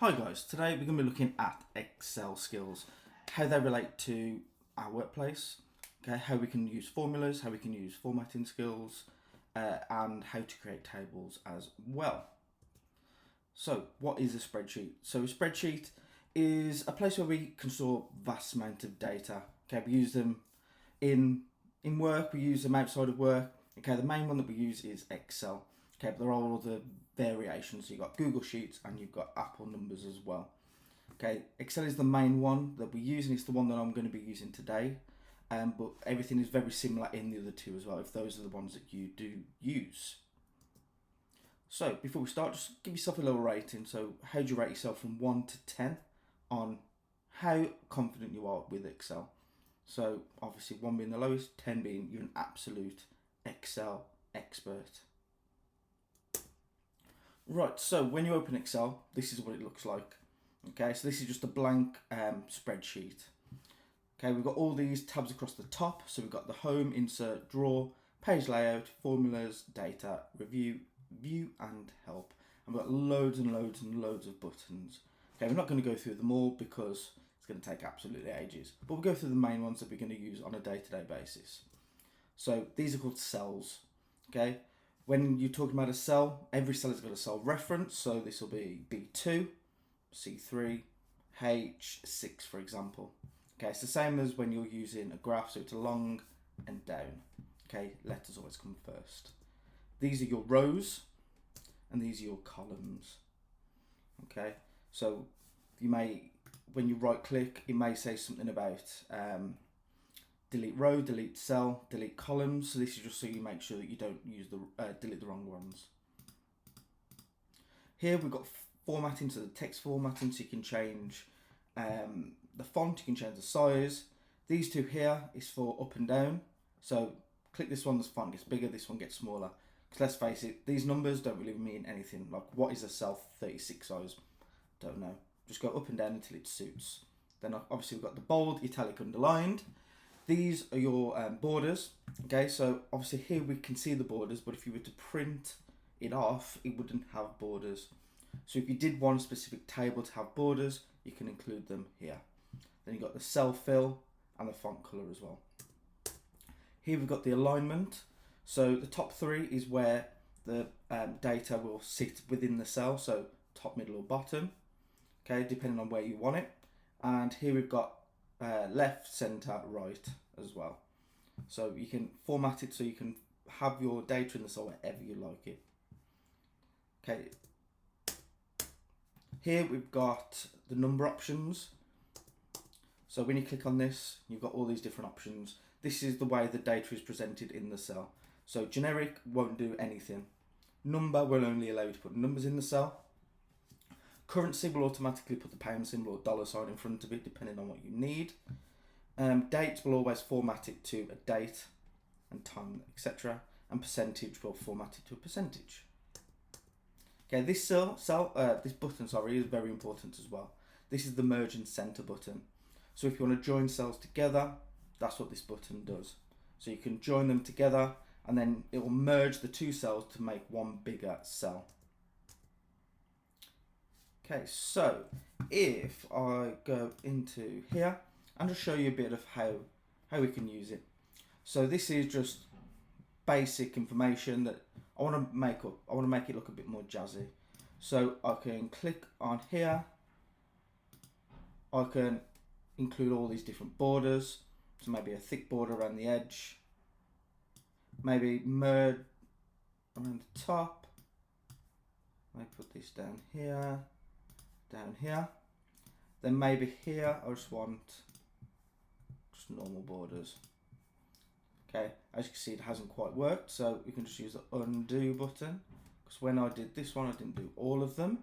Hi guys, today we're going to be looking at Excel skills, how they relate to our workplace, okay, how we can use formulas, how we can use formatting skills, and how to create tables as well. So what is a spreadsheet? So a spreadsheet is a place where we can store vast amount of data. Okay, we use them in work, we use them outside of work. Okay, the main one that we use is Excel. Okay, but there are all other variations. So you've got Google Sheets and you've got Apple numbers as well. Okay, Excel is the main one that we use, and it's the one that I'm going to be using today. But everything is very similar in the other two as well, if those are the ones that you do use. So before we start, just give yourself a little rating. So how do you rate yourself from 1 to 10 on how confident you are with Excel? So obviously 1 being the lowest, 10 being you're an absolute Excel expert. Right, so when you open Excel, this is what it looks like. Okay, so this is just a blank spreadsheet. Okay, we've got all these tabs across the top. So we've got the home, insert, draw, page layout, formulas, data, review, view and help. And we've got loads and loads and loads of buttons. Okay, we're not going to go through them all because it's going to take absolutely ages. But we'll go through the main ones that we're going to use on a day-to-day basis. So these are called cells. Okay, when you're talking about a cell, every cell has got a cell reference. So this will be B2, C3, H6, for example. Okay, it's the same as when you're using a graph, so it's along and down. Okay, letters always come first. These are your rows, and these are your columns. Okay, so you may, when you right click, it may say something about delete row, delete cell, delete columns. So this is just so you make sure that you don't use delete the wrong ones. Here we've got formatting, so the text formatting, so you can change the font, you can change the size. These two here is for up and down. So click this one, this font gets bigger, this one gets smaller. Because let's face it, these numbers don't really mean anything. Like, what is a cell 36 size? Don't know. Just go up and down until it suits. Then obviously we've got the bold, italic, underlined. These are your borders. Okay, so obviously here we can see the borders, but if you were to print it off, it wouldn't have borders. So if you did want a specific table to have borders, you can include them here. Then you've got the cell fill and the font color as well. Here we've got the alignment. So the top three is where the data will sit within the cell, so top, middle or bottom, okay, depending on where you want it. And here we've got left, center, right as well. So you can format it so you can have your data in the cell wherever you like it. Okay. Here we've got the number options. So when you click on this, you've got all these different options. This is the way the data is presented in the cell. So generic won't do anything. Number will only allow you to put numbers in the cell. Currency will automatically put the pound symbol or dollar sign in front of it, depending on what you need. Dates will always format it to a date and time, etc. And percentage will format it to a percentage. Okay, this this button, is very important as well. This is the merge and center button. So if you want to join cells together, that's what this button does. So you can join them together, and then it will merge the two cells to make one bigger cell. Okay, so if I go into here and just show you a bit of how we can use it. So this is just basic information that I want to make up. I want to make it look a bit more jazzy. So I can click on here. I can include all these different borders. So maybe a thick border around the edge. Maybe merge around the top. I put this down here. Then maybe here I just want just normal borders. Okay, as you can see, it hasn't quite worked, so we can just use the undo button, because when I did this one I didn't do all of them.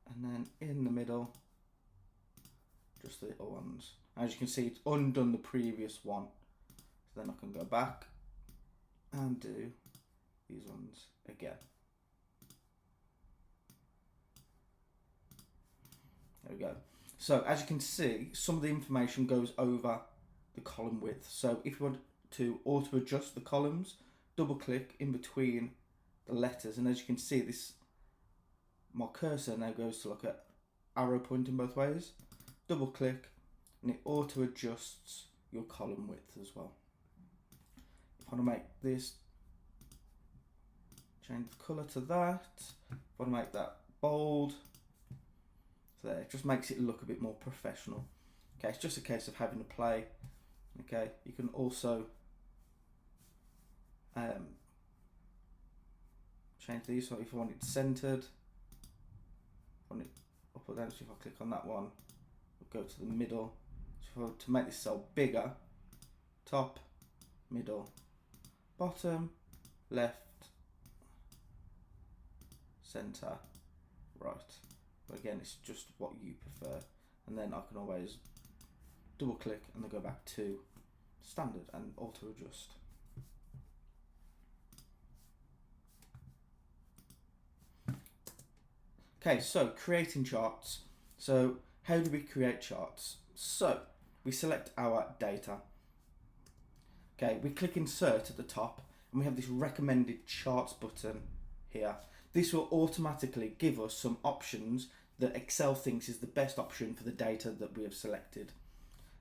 And then in the middle, just the little ones. As you can see, it's undone the previous one, so then I can go back and do these ones again. There we go. So as you can see, some of the information goes over the column width. So if you want to auto adjust the columns, double click in between the letters, and as you can see, this my cursor now goes to like a arrow pointing both ways. Double click and it auto adjusts your column width as well. If I want to make this, change the colour to that. If I want to make that bold, so there, it just makes it look a bit more professional. Okay, it's just a case of having to play. Okay, you can also change these. So if I want it centered, want it up or down. So if I click on that one, we'll go to the middle. So to make this cell bigger, top, middle, bottom, left, center, right. But again, it's just what you prefer. And then I can always double click and then go back to standard and auto adjust. Okay, so creating charts. So how do we create charts? So we select our data. Okay, we click insert at the top and we have this recommended charts button here. This will automatically give us some options that Excel thinks is the best option for the data that we have selected.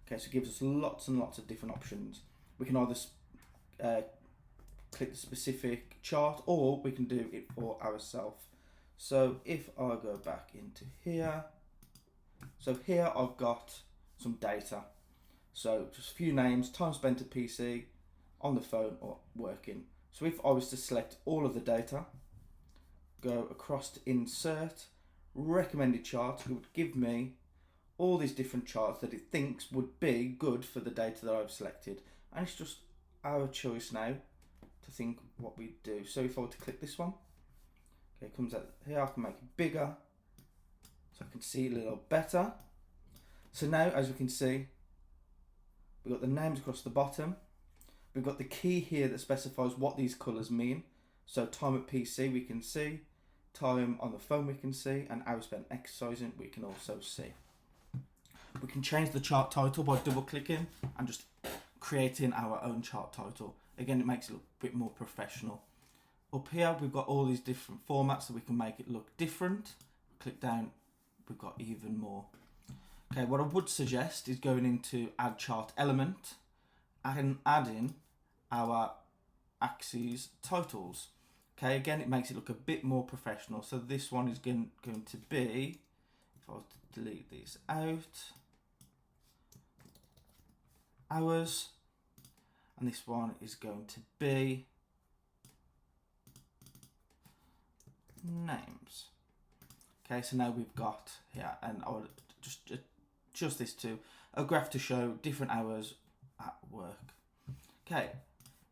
Okay, so it gives us lots and lots of different options. We can either click the specific chart or we can do it for ourselves. So if I go back into here, so here I've got some data. So just a few names, time spent at PC, on the phone or working. So if I was to select all of the data, go across to insert, recommended chart, it would give me all these different charts that it thinks would be good for the data that I've selected. And it's just our choice now to think what we do. So if I were to click this one, okay, it comes out here, I can make it bigger so I can see a little better. So now, as we can see, we've got the names across the bottom. We've got the key here that specifies what these colours mean. So time at PC we can see, time on the phone we can see, and hours spent exercising we can also see. We can change the chart title by double clicking and just creating our own chart title. Again, it makes it look a bit more professional. Up here we've got all these different formats that we can make it look different. Click down, we've got even more. Okay, what I would suggest is going into add chart element and adding our axes titles. Okay, again, it makes it look a bit more professional. So this one is going to be, if I was to delete these out, hours, and this one is going to be names. Okay, so now we've got here, and I will just this to a graph to show different hours at work. Okay,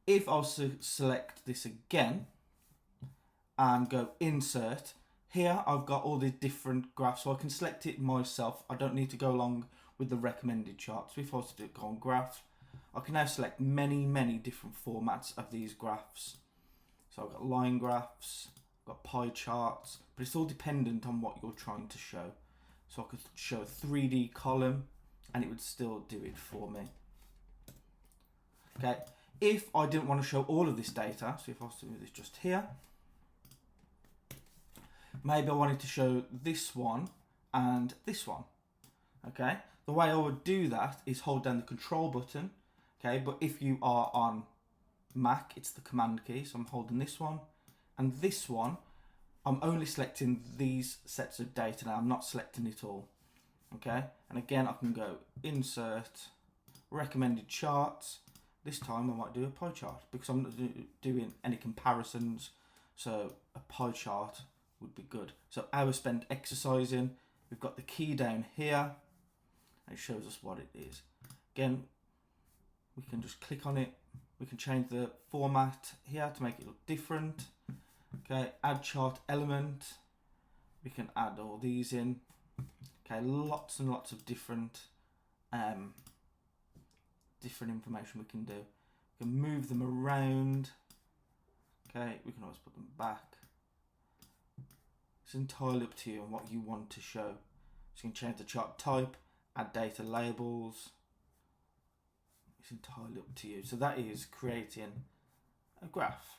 if I was to select this again and go insert, here I've got all these different graphs, so I can select it myself. I don't need to go along with the recommended charts. So if I was to go on graph, I can now select many different formats of these graphs. So I've got line graphs, I've got pie charts, but it's all dependent on what you're trying to show. So I could show a 3D column and it would still do it for me. Okay, if I didn't want to show all of this data, so if I was to do this just here, maybe I wanted to show this one and this one. Okay, the way I would do that is hold down the control button. Okay, but if you are on Mac, it's the command key. So I'm holding this one and this one. I'm only selecting these sets of data now. I'm not selecting it all. Okay, and again, I can go insert, recommended charts. This time I might do a pie chart because I'm not doing any comparisons. So a pie chart would be good. So hours spent exercising. We've got the key down here. And it shows us what it is. Again, we can just click on it. We can change the format here to make it look different. Okay, add chart element. We can add all these in. Okay, lots and lots of different information we can do. We can move them around. Okay, we can always put them back. It's entirely up to you on what you want to show. So you can change the chart type, add data labels. It's entirely up to you. So that is creating a graph.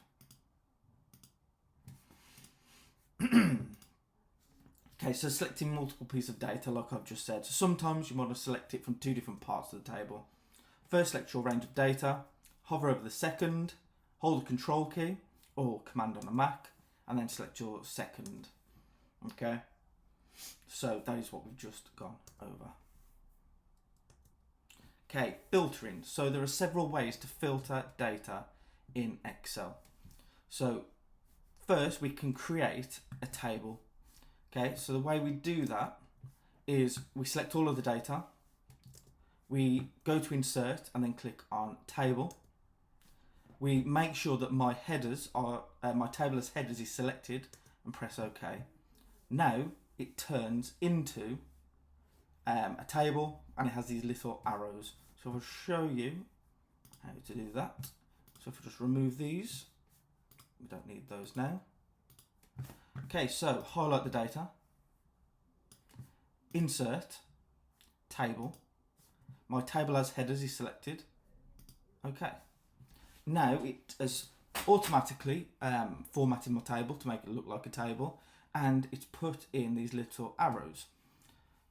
Okay, so selecting multiple pieces of data, like I've just said. So sometimes you want to select it from two different parts of the table. First, select your range of data, hover over the second, hold the control key or command on a Mac, and then select your second. Okay, so that is what we've just gone over. Okay, filtering. So there are several ways to filter data in Excel. So first, we can create a table. Okay, so the way we do that is we select all of the data, we go to insert and then click on table. We make sure that my headers are, my table as headers is selected and press OK. Now it turns into a table and it has these little arrows. So I'll show you how to do that. So if I just remove these, we don't need those now. Okay, so highlight the data, insert, table. My table as headers is selected. Okay. Now it has automatically formatted my table to make it look like a table, and it's put in these little arrows.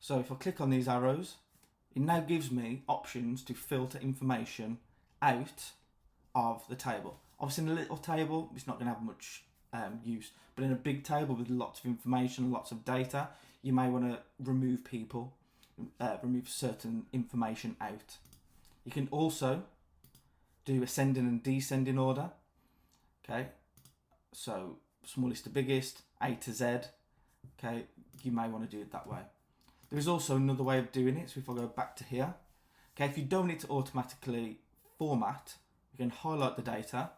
So if I click on these arrows, it now gives me options to filter information out of the table. Obviously in a little table, it's not going to have much use, but in a big table with lots of information, lots of data, you may want to remove people, remove certain information out. You can also do ascending and descending order. Okay, so smallest to biggest, A to Z. Okay, you may want to do it that way. There is also another way of doing it. So if I go back to here, okay, if you don't need to automatically format, you can highlight the data,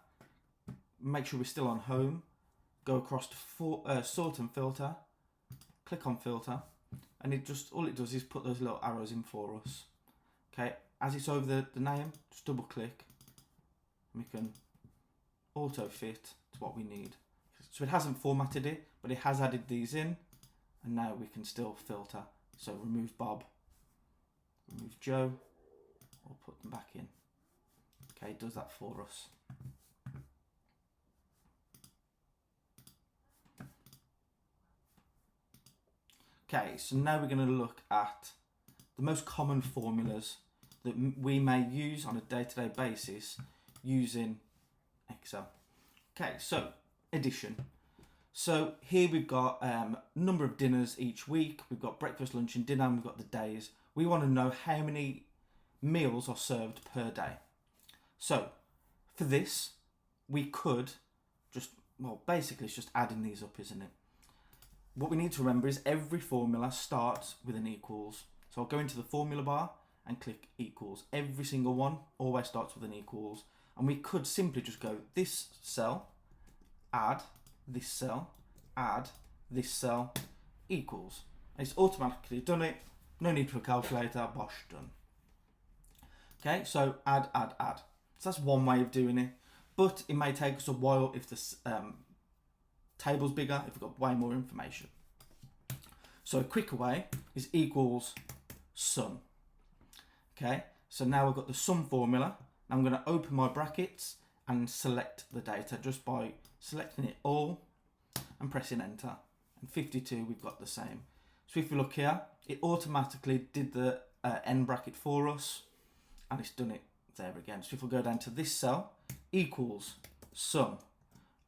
make sure we're still on home, go across to sort and filter, click on filter, and it just, all it does is put those little arrows in for us. Okay, as it's over the name, just double click, and we can auto fit to what we need. So it hasn't formatted it, but it has added these in, and now we can still filter. So remove Bob, remove Joe, or put them back in. Okay, it does that for us. Okay, so now we're going to look at the most common formulas that we may use on a day-to-day basis using Excel. Okay, so addition. So here we've got a number of dinners each week. We've got breakfast, lunch and dinner, and we've got the days. We want to know how many meals are served per day. So for this, we could just, well, basically it's just adding these up, isn't it? What we need to remember is every formula starts with an equals. So I'll go into the formula bar and click equals. Every single one always starts with an equals. And we could simply just go this cell, add this cell, add this cell, equals. And it's automatically done it. No need for a calculator, bosh, done. Okay, so add, add, add. So that's one way of doing it. But it may take us a while if the table's bigger, if we've got way more information. So a quicker way is equals sum. Okay, so now we've got the sum formula. I'm going to open my brackets and select the data just by selecting it all and pressing enter. And 52, we've got the same. So if we look here, it automatically did the end bracket for us, and it's done it there again. So if we go down to this cell, equals sum,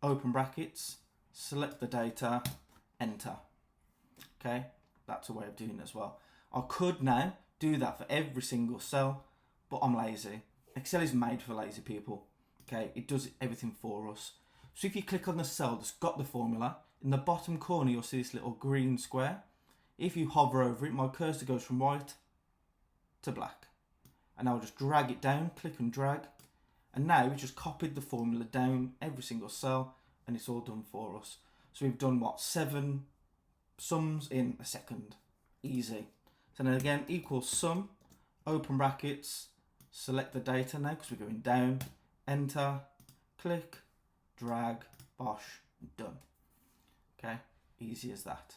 open brackets, select the data, enter. Okay, that's a way of doing it as well. I could now do that for every single cell, but I'm lazy. Excel is made for lazy people. Okay, it does everything for us. So if you click on the cell that's got the formula, in the bottom corner you'll see this little green square. If you hover over it, my cursor goes from white to black. And I'll just drag it down, click and drag. And now we just copied the formula down every single cell, and it's all done for us. So we've done what, 7 sums in a second. Easy. So then again, equals sum, open brackets, select the data now because we're going down, enter, click, drag, bosh, done. Okay, easy as that.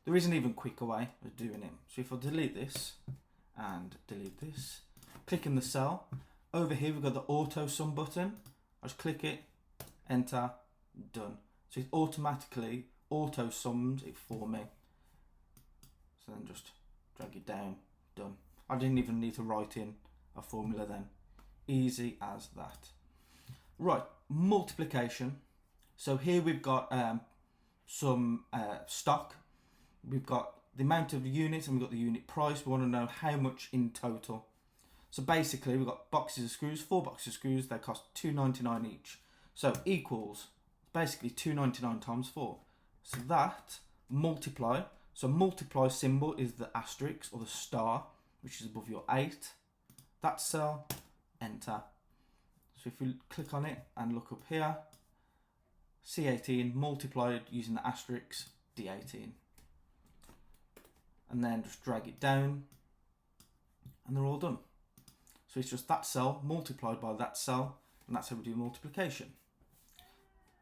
There is an even quicker way of doing it. So if I delete this and delete this, click in the cell. Over here we've got the auto sum button. I just click it, enter, done. So it automatically auto sums it for me. So then just drag it down, done. I didn't even need to write in a formula then. Easy as that. Right, multiplication. So here we've got some stock. We've got the amount of units and we've got the unit price. We want to know how much in total. So basically we've got boxes of screws, 4 boxes of screws, they cost $2.99 each. So equals basically $2.99 times 4. So that multiply. So multiply symbol is the asterisk or the star, which is above your 8. That cell, enter. So if we click on it and look up here, C18 multiplied using the asterisk, D18. And then just drag it down and they're all done. So it's just that cell multiplied by that cell, and that's how we do multiplication.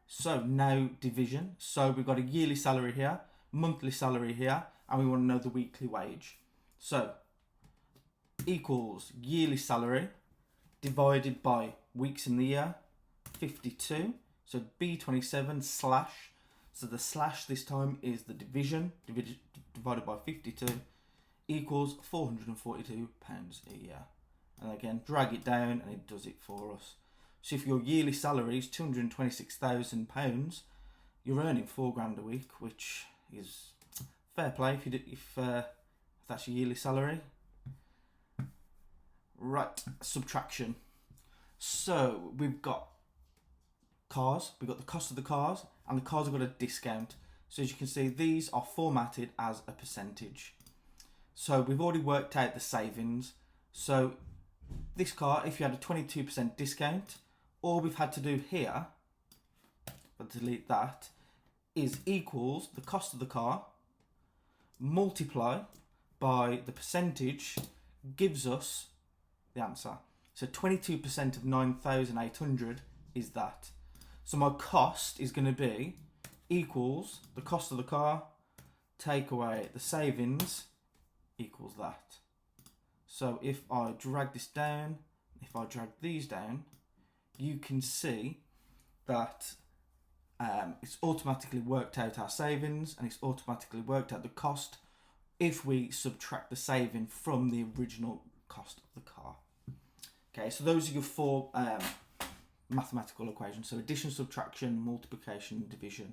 So now division. So we've got a yearly salary here, monthly salary here, and we want to know the weekly wage. So equals yearly salary divided by weeks in the year, 52. So B27 slash, so the slash this time is the division, divided by 52 equals £442 a year. And again, drag it down and it does it for us. So if your yearly salary is £226,000, you're earning £4,000 a week, which is fair play if that's your yearly salary. Right, subtraction. So we've got cars, we've got the cost of the cars, and the cars have got a discount. So as you can see, these are formatted as a percentage. So we've already worked out the savings. So this car, if you had a 22% discount, all we've had to do here, but delete that, is equals the cost of the car, multiply by the percentage, gives us the answer. So 22% of 9,800 is that. So my cost is going to be equals the cost of the car, take away the savings, equals that. So if I drag this down, if I drag these down, you can see that it's automatically worked out our savings and it's automatically worked out the cost if we subtract the saving from the original cost of the car. Okay, so those are your 4 mathematical equations. So addition, subtraction, multiplication, division.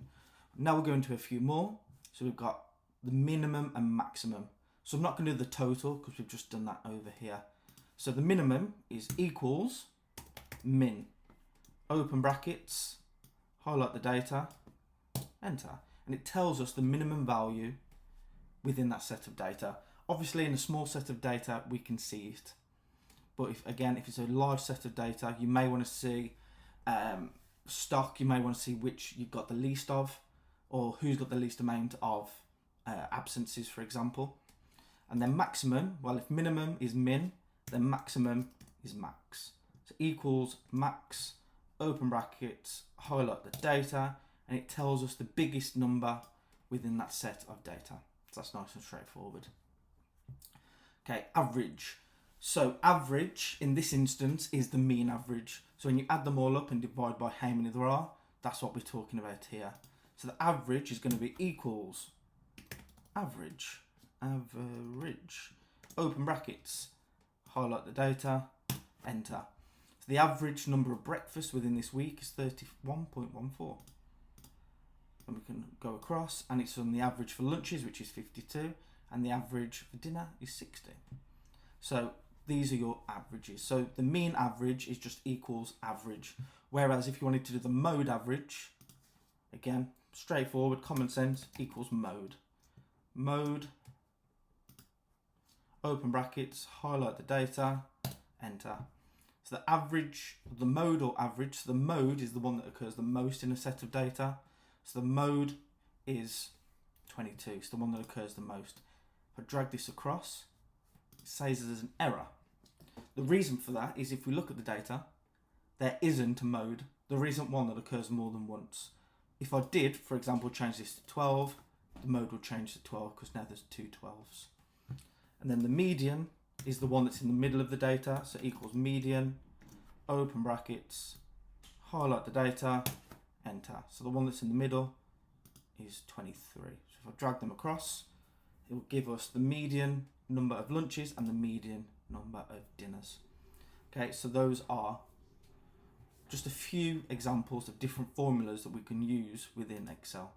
Now we'll go into a few more. So we've got the minimum and maximum. So I'm not going to do the total because we've just done that over here. So the minimum is equals min, open brackets, highlight the data, enter. And it tells us the minimum value within that set of data. Obviously in a small set of data we can see it. But if it's a large set of data, you may want to see stock, you may want to see which you've got the least of, or who's got the least amount of absences, for example. And then maximum, well, if minimum is min, then maximum is max. So equals max, open brackets, highlight the data, and it tells us the biggest number within that set of data. So that's nice and straightforward. Okay, average. So average in this instance is the mean average. So when you add them all up and divide by how many there are, that's what we're talking about here. So the average is going to be equals average, open brackets, highlight the data, enter. So the average number of breakfasts within this week is 31.14. And we can go across and it's on the average for lunches, which is 52, and the average for dinner is 60. So these are your averages. So the mean average is just equals average. Whereas if you wanted to do the mode average, again, straightforward, common sense, equals mode. Mode, open brackets, highlight the data, enter. So the average, the mode or average, so the mode is the one that occurs the most in a set of data. So the mode is 22, it's the one that occurs the most. If I drag this across, it says there's an error. The reason for that is if we look at the data, there isn't a mode. There isn't one that occurs more than once. If I did, for example, change this to 12, the mode will change to 12 because now there's 2 12s. And then the median is the one that's in the middle of the data, so equals median, open brackets, highlight the data, enter. So the one that's in the middle is 23. So if I drag them across, it will give us the median number of lunches and the median number of dinners. Okay, so those are just a few examples of different formulas that we can use within Excel.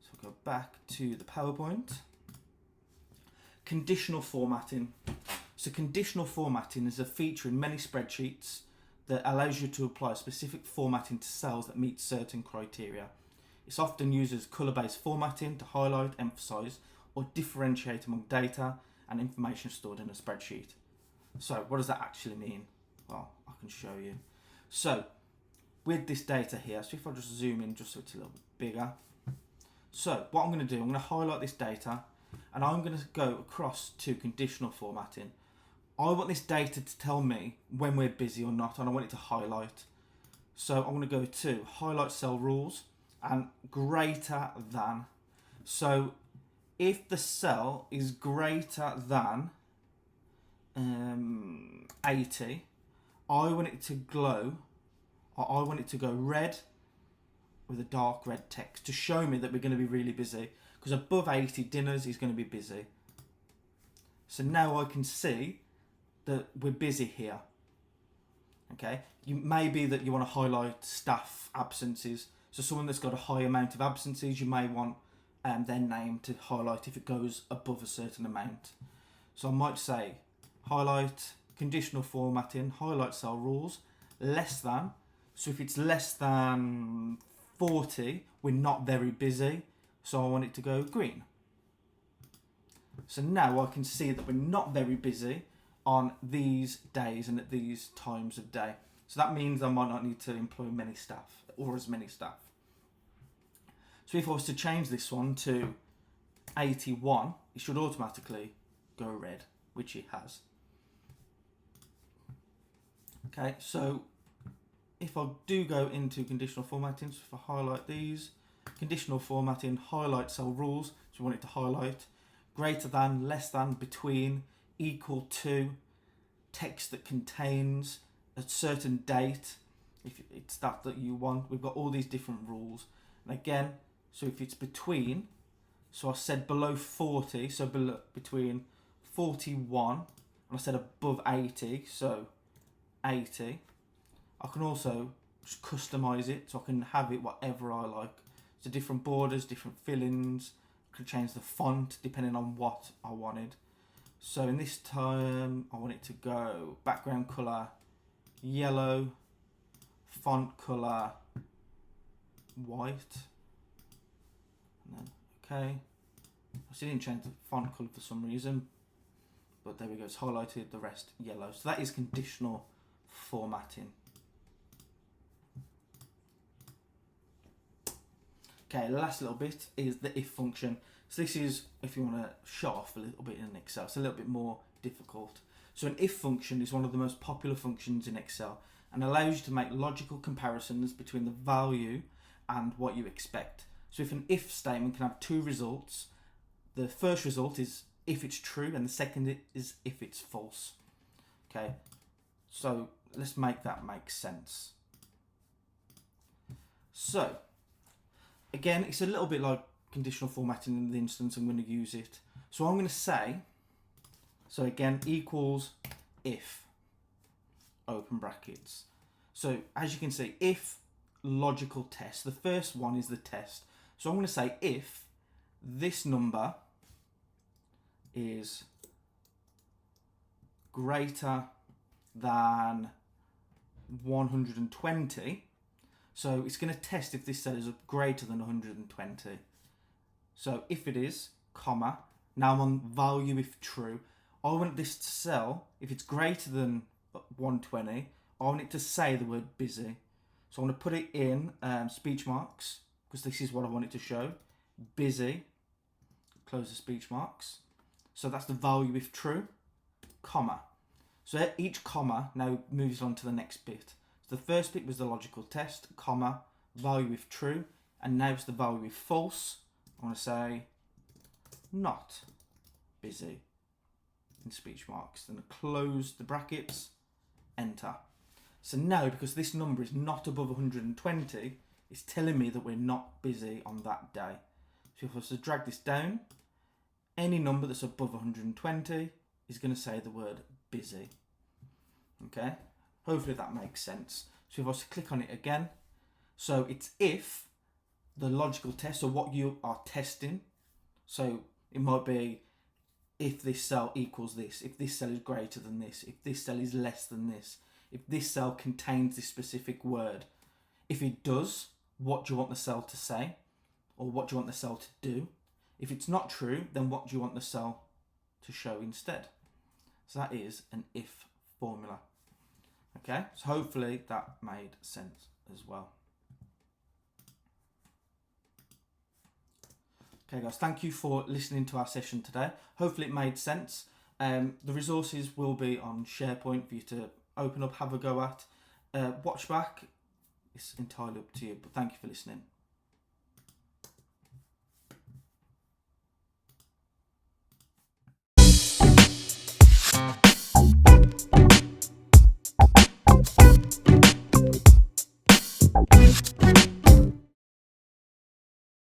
So we'll go back to the PowerPoint. Conditional formatting. So conditional formatting is a feature in many spreadsheets that allows you to apply specific formatting to cells that meet certain criteria. It's often used as colour-based formatting to highlight, emphasise, or differentiate among data and information stored in a spreadsheet. So what does that actually mean? Well, I can show you. So with this data here, so if I just zoom in just so it's a little bit bigger. So what I'm going to do, I'm going to highlight this data and I'm going to go across to conditional formatting. I want this data to tell me when we're busy or not, and I want it to highlight. So I'm going to go to highlight cell rules and greater than. So if the cell is greater than 80, I want it to glow, or I want it to go red with a dark red text to show me that we're going to be really busy, because above 80 dinners is going to be busy. So now I can see that we're busy here. Okay, you may be that you want to highlight staff absences. So someone that's got a high amount of absences, you may want their name to highlight if it goes above a certain amount. So I might say highlight conditional formatting, highlight cell rules, less than. So if it's less than 40, we're not very busy. So I want it to go green. So now I can see that we're not very busy on these days and at these times of day. So that means I might not need to employ many staff or as many staff. So if I was to change this one to 81, it should automatically go red, which it has. Okay, so if I do go into conditional formatting, so if I highlight these, conditional formatting, highlight cell rules, so you want it to highlight, greater than, less than, between, equal to, text that contains a certain date, if it's that you want. We've got all these different rules. And again, so if it's between, so I said below 40, so below, between 41, and I said above 80, so 80. I can also just customize it, so I can have it whatever I like. So different borders, different fillings. I can change the font depending on what I wanted. So in this time, I want it to go background colour yellow, font colour white, and then okay. I still didn't change the font colour for some reason, but there we go, it's highlighted, the rest yellow. So that is conditional formatting. Okay, the last little bit is the if function. So this is if you want to show off a little bit in Excel. It's a little bit more difficult. So an if function is one of the most popular functions in Excel and allows you to make logical comparisons between the value and what you expect. So if an if statement can have two results, the first result is if it's true and the second is if it's false. Okay, so let's make that make sense. So again, it's a little bit like conditional formatting in the instance I'm going to use it. So I'm going to say, so again, equals if, open brackets. So as you can see, if logical test, the first one is the test. So I'm going to say if this number is greater than 120, so it's going to test if this cell is greater than 120. So if it is, comma, now I'm on value if true. I want this cell, if it's greater than 120, I want it to say the word busy. So I'm going to put it in speech marks, because this is what I want it to show. Busy, close the speech marks. So that's the value if true, comma. So each comma now moves on to the next bit. So the first bit was the logical test, comma, value if true, and now it's the value if false. I want to say not busy in speech marks. Then close the brackets, enter. So now, because this number is not above 120, it's telling me that we're not busy on that day. So if I was to drag this down, Any number that's above 120 is going to say the word busy. Okay, hopefully that makes sense. So if I was to click on it again, so it's if the logical test, or what you are testing. So it might be if this cell equals this, if this cell is greater than this, if this cell is less than this, if this cell contains this specific word. If it does, what do you want the cell to say? Or what do you want the cell to do? If it's not true, then what do you want the cell to show instead? So that is an if formula. Okay, so hopefully that made sense as well. Okay guys, thank you for listening to our session today. Hopefully it made sense. The resources will be on SharePoint for you to open up, have a go at. Watch back, it's entirely up to you, but thank you for listening.